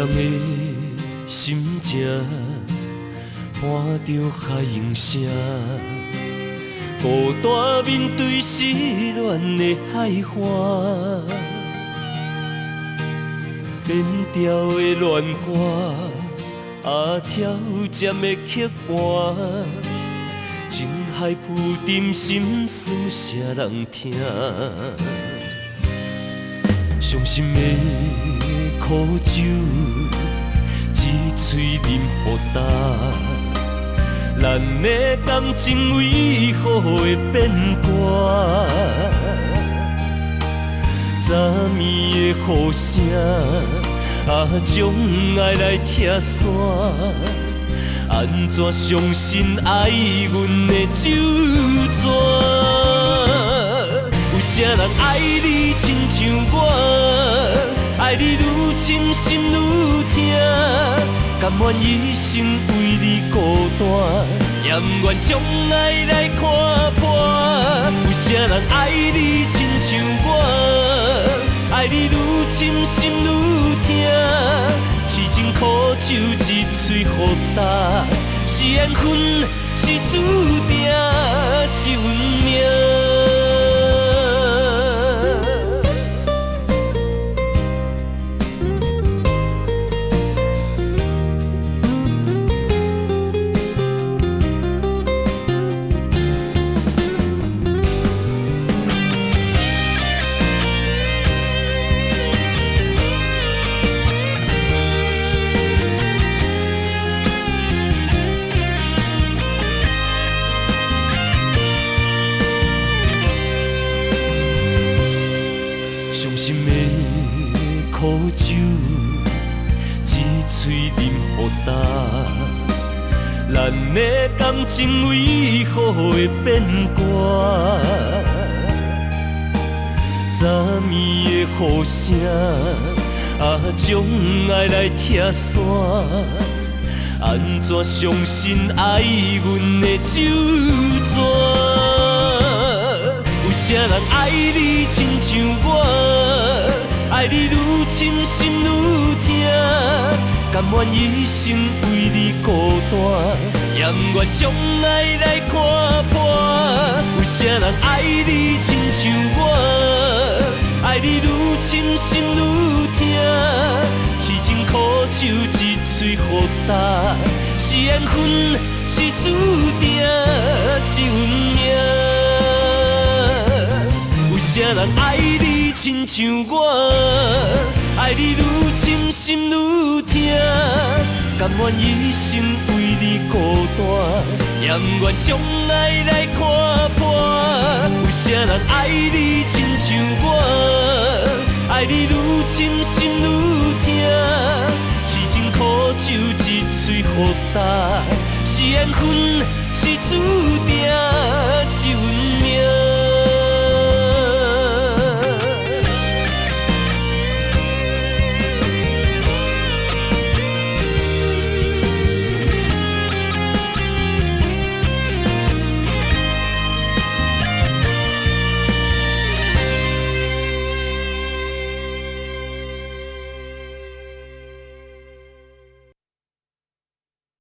人的心情，伴着海涌声，孤单面对失恋的海花，变调的恋歌，挑战的曲盘，情海浮沉，心事谁人听？伤心的苦酒，一嘴饮予干。咱的感情为何会变卦？昨暝的雨声，将爱来拆散，安怎相信爱阮的手纸？有啥人爱你亲像我，爱你愈深心愈痛，甘愿一生为你孤单，也不愿将爱来看破。有啥人爱你亲像我，爱你愈深心愈痛，痴情苦酒一嘴互干，是缘分，是注定，是运命。伤心的苦酒，一嘴饮予干。咱的感情为何会变卦？昨暝的雨声，将爱来拆散，安怎相信爱阮的手纸？有啥人爱你亲像我，爱你愈深心愈痛，甘愿一生为你孤单，也不愿将爱来看破。有啥人爱你亲像我，爱你愈深心愈痛，痴情苦酒一嘴互干，是缘分，是注定，是运命。有啥人爱你亲像我，爱你愈深心愈痛，甘愿一生为你孤单，也不愿将爱来看破。有啥人爱你亲像我，爱你愈深心愈痛，痴情苦酒一嘴互干，是缘分，是注定，是运命。